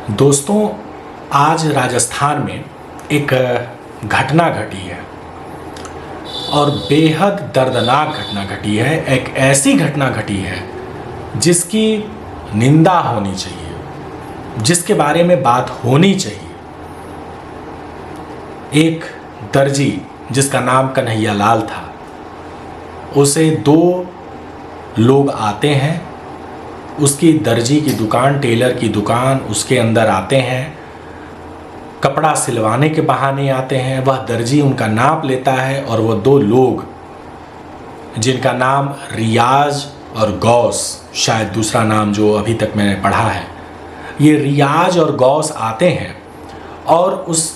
दोस्तों, आज राजस्थान में एक घटना घटी है और बेहद दर्दनाक घटना घटी है। एक ऐसी घटना घटी है जिसकी निंदा होनी चाहिए, जिसके बारे में बात होनी चाहिए। एक दर्जी जिसका नाम कन्हैया लाल था, उसे दो लोग आते हैं, उसकी दर्जी की दुकान, टेलर की दुकान, उसके अंदर आते हैं, कपड़ा सिलवाने के बहाने आते हैं। वह दर्जी उनका नाप लेता है और वह दो लोग जिनका नाम रियाज और गौस, शायद दूसरा नाम जो अभी तक मैंने पढ़ा है, ये रियाज और गौस आते हैं और उस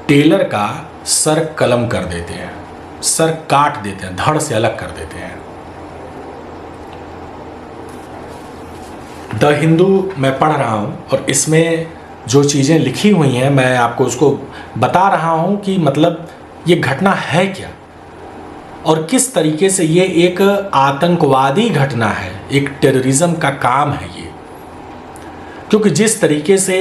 टेलर का सर कलम कर देते हैं, सर काट देते हैं, धड़ से अलग कर देते हैं। द हिंदू मैं पढ़ रहा हूँ और इसमें जो चीज़ें लिखी हुई हैं मैं आपको उसको बता रहा हूँ कि मतलब ये घटना है क्या और किस तरीके से ये एक आतंकवादी घटना है, एक टेररिज्म का काम है ये। क्योंकि जिस तरीके से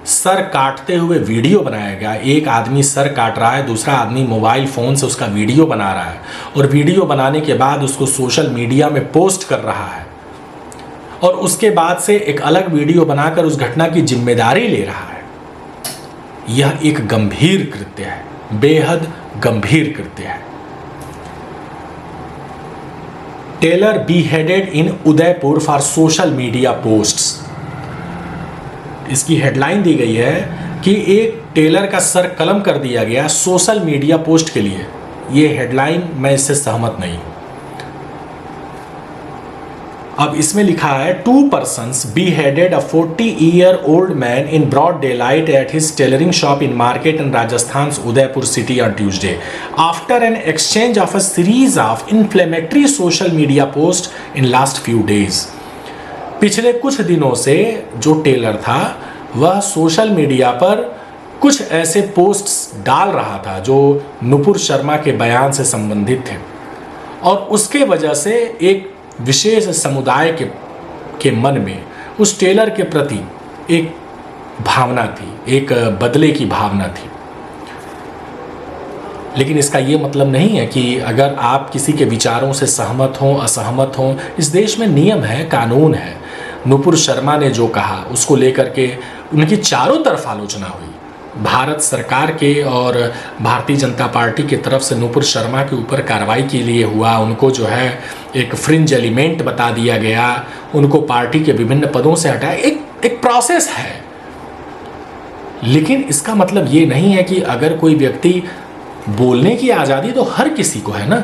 सर काटते हुए वीडियो बनाया गया, एक आदमी सर काट रहा है, दूसरा आदमी मोबाइल फ़ोन से उसका वीडियो बना रहा है और वीडियो बनाने के बाद उसको सोशल मीडिया में पोस्ट कर रहा है और उसके बाद से एक अलग वीडियो बनाकर उस घटना की जिम्मेदारी ले रहा है। यह एक गंभीर कृत्य है, बेहद गंभीर कृत्य है। Tailor beheaded in Udaipur for social media posts. इसकी हेडलाइन दी गई है कि एक टेलर का सर कलम कर दिया गया सोशल मीडिया पोस्ट के लिए। यह हेडलाइन, मैं इससे सहमत नहीं हूं। अब इसमें लिखा है 2 persons beheaded a 40-year-old man in broad daylight at his tailoring shop in market in Rajasthan's Udaipur city on Tuesday after an exchange of a series of inflammatory social media posts in last few days। पिछले कुछ दिनों से जो Taylor था वह social media पर कुछ ऐसे पोस्ट्स डाल रहा था जो नुपुर शर्मा के बयान से संबंधित थे और उसके वजह से एक विशेष समुदाय के मन में उस टेलर के प्रति एक भावना थी, एक बदले की भावना थी। लेकिन इसका ये मतलब नहीं है कि अगर आप किसी के विचारों से सहमत हों, असहमत हों, इस देश में नियम है, कानून है। नुपुर शर्मा ने जो कहा उसको लेकर के उनकी चारों तरफ आलोचना हुई। भारत सरकार के और भारतीय जनता पार्टी की तरफ से नुपुर शर्मा के ऊपर कार्रवाई के लिए हुआ, उनको जो है एक फ्रिंज एलिमेंट बता दिया गया, उनको पार्टी के विभिन्न पदों से हटाया। एक प्रोसेस है। लेकिन इसका मतलब ये नहीं है कि अगर कोई व्यक्ति, बोलने की आज़ादी तो हर किसी को है ना।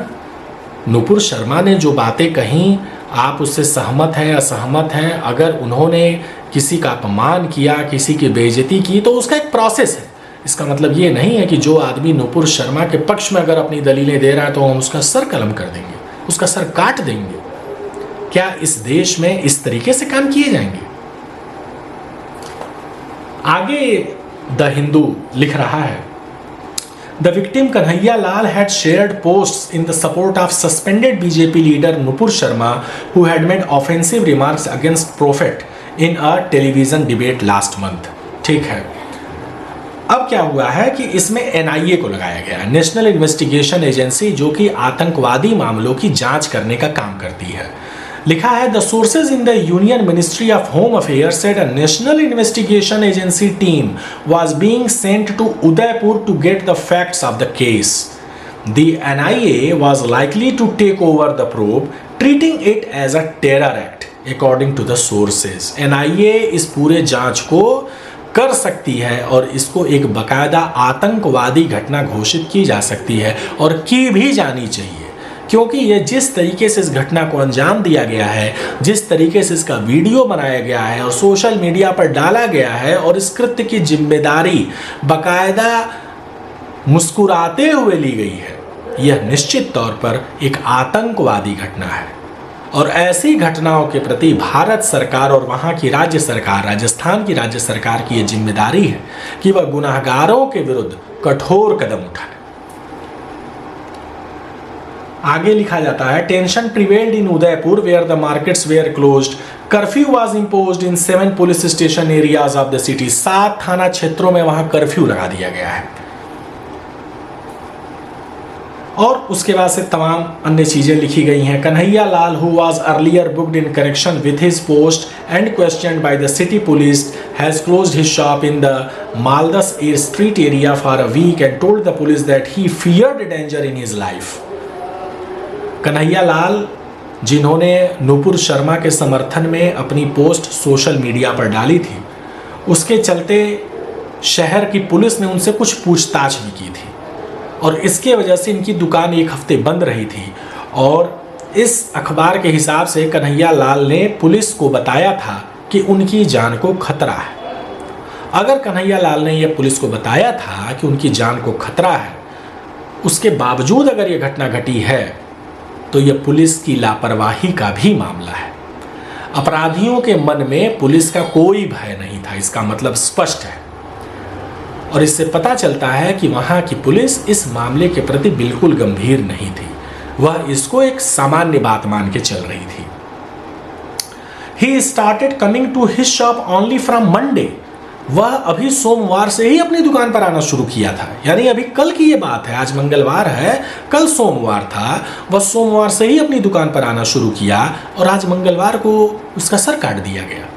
नुपुर शर्मा ने जो बातें कहीं, आप उससे सहमत हैं, असहमत हैं, अगर उन्होंने किसी का अपमान किया, किसी की बेइज्जती की, तो उसका एक प्रोसेस है। इसका मतलब ये नहीं है कि जो आदमी नुपुर शर्मा के पक्ष में अगर अपनी दलीलें दे रहा है तो हम उसका सर कलम कर देंगे, उसका सर काट देंगे। क्या इस देश में इस तरीके से काम किए जाएंगे? आगे द हिंदू लिख रहा है, The victim Kanhaiya Lal had shared posts in the support of suspended BJP leader Nupur Sharma, who had made offensive remarks against Prophet in a television debate last month। ठीक है, अब क्या हुआ है कि इसमें NIA को लगाया गया, नेशनल इन्वेस्टिगेशन एजेंसी, जो कि आतंकवादी मामलों की जांच करने का काम करती है। लिखा है, the sources in the union ministry of home affairs said a national investigation agency team was being sent to Udaipur to get the facts of the case. The NIA was likely to take over the probe, treating it as a terror act according to the sources. NIA इस पूरे जांच को कर सकती है और इसको एक बाकायदा आतंकवादी घटना घोषित की जा सकती है और की भी जानी चाहिए, क्योंकि ये जिस तरीके से इस घटना को अंजाम दिया गया है, जिस तरीके से इसका वीडियो बनाया गया है और सोशल मीडिया पर डाला गया है और इस कृत्य की जिम्मेदारी बाकायदा मुस्कुराते हुए ली गई है, यह निश्चित तौर पर एक आतंकवादी घटना है। और ऐसी घटनाओं के प्रति भारत सरकार और वहाँ की राज्य सरकार, राजस्थान की राज्य सरकार की यह जिम्मेदारी है कि वह गुनाहगारों के विरुद्ध कठोर कदम उठाए। आगे लिखा जाता है, tension prevailed in Udaipur where the markets were closed, curfew was imposed in 7 police station areas of the city. 7 थाना क्षेत्रों में वहां कर्फ्यू लगा दिया गया है। और उसके बाद से तमाम अन्य चीजें लिखी गई हैं। Kanhaiya Lal who was earlier booked in connection with his post and questioned by the city police has closed his shop in the Maldas street area for a week and told the police that he feared danger in his life. Kanhaiya Lal, जिन्होंने नुपुर शर्मा के समर्थन में अपनी post social media पर डाली थी, उसके चलते शहर की पुलिस ने उनसे कुछ पूछताछ भी की थी और इसके वजह से इनकी दुकान 1 हफ्ते बंद रही थी। और इस अखबार के हिसाब से कन्हैया लाल ने पुलिस को बताया था कि उनकी जान को खतरा है। अगर कन्हैया लाल ने यह पुलिस को बताया था कि उनकी जान को खतरा है, उसके बावजूद अगर यह घटना घटी है तो यह पुलिस की लापरवाही का भी मामला है। अपराधियों के मन में पुलिस का कोई भय नहीं था, इसका मतलब स्पष्ट है। और इससे पता चलता है कि वहां की पुलिस इस मामले के प्रति बिल्कुल गंभीर नहीं थी, वह इसको एक सामान्य बात मान के चल रही थी। He started coming to his shop only from Monday। वह अभी सोमवार से ही अपनी दुकान पर आना शुरू किया था, यानी अभी कल की ये बात है, आज मंगलवार है, कल सोमवार था। वह सोमवार से ही अपनी दुकान पर आना शुरू किया और आज मंगलवार को उसका सर काट दिया गया।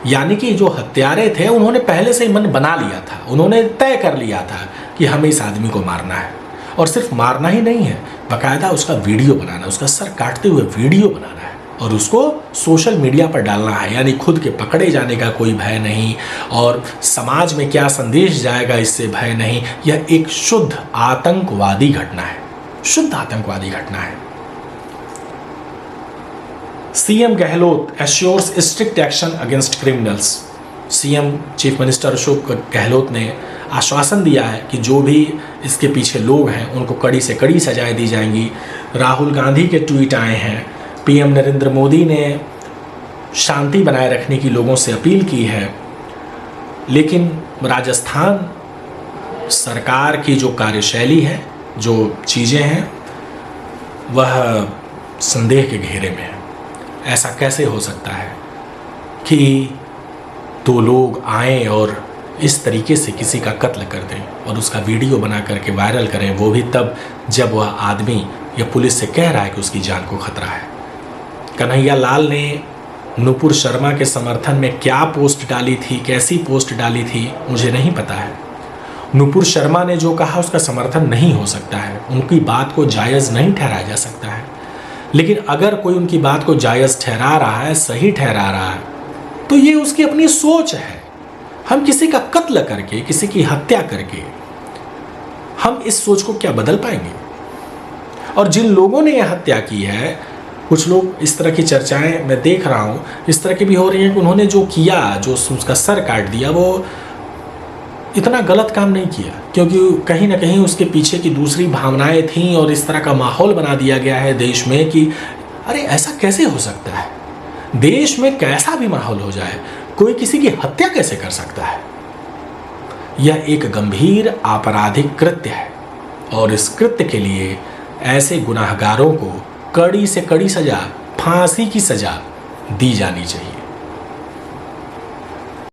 यानी कि जो हत्यारे थे उन्होंने पहले से ही मन बना लिया था, उन्होंने तय कर लिया था कि हमें इस आदमी को मारना है। और सिर्फ मारना ही नहीं है, बाकायदा उसका वीडियो बनाना, उसका सर काटते हुए वीडियो बनाना है और उसको सोशल मीडिया पर डालना है। यानी खुद के पकड़े जाने का कोई भय नहीं और समाज में क्या संदेश जाएगा इससे भय नहीं। यह एक शुद्ध आतंकवादी घटना है, शुद्ध आतंकवादी घटना है। CM Gehlot assures strict action against criminals. CM chief minister Ashok Gehlot ने आश्वासन दिया है कि जो भी इसके पीछे लोग हैं उनको कड़ी से कड़ी सजाएं दी जाएंगी। राहुल गांधी के ट्वीट आए हैं। पीएम नरेंद्र मोदी ने शांति बनाए रखने की लोगों से अपील की है, लेकिन राजस्थान सरकार की जो कार्यशैली है, जो चीज़ें हैं, वह संदेह के घेरे में है। ऐसा कैसे हो सकता है कि 2 लोग आएं और इस तरीके से किसी का कत्ल कर दें और उसका वीडियो बना करके वायरल करें, वो भी तब जब वह आदमी या पुलिस से कह रहा है कि उसकी जान को खतरा है। कन्हैया लाल ने नुपुर शर्मा के समर्थन में क्या पोस्ट डाली थी, कैसी पोस्ट डाली थी, मुझे नहीं पता है। नुपुर शर्मा ने जो कहा उसका समर्थन नहीं हो सकता है, उनकी बात को जायज़ नहीं ठहराया जा सकता है। लेकिन अगर कोई उनकी बात को जायज़ ठहरा रहा है, सही ठहरा रहा है, तो ये उसकी अपनी सोच है। हम किसी का कत्ल करके, किसी की हत्या करके हम इस सोच को क्या बदल पाएंगे? और जिन लोगों ने यह हत्या की है, कुछ लोग इस तरह की चर्चाएं मैं देख रहा हूँ इस तरह की भी हो रही हैं कि उन्होंने जो किया, जो उसका सर काट दिया, वो इतना गलत काम नहीं किया, क्योंकि कहीं ना कहीं उसके पीछे की दूसरी भावनाएं थीं और इस तरह का माहौल बना दिया गया है देश में कि अरे ऐसा कैसे हो सकता है, देश में कैसा भी माहौल हो जाए, कोई किसी की हत्या कैसे कर सकता है। यह एक गंभीर आपराधिक कृत्य है और इस कृत्य के लिए ऐसे गुनाहगारों को कड़ी से कड़ी सजा, फांसी की सजा दी जानी चाहिए।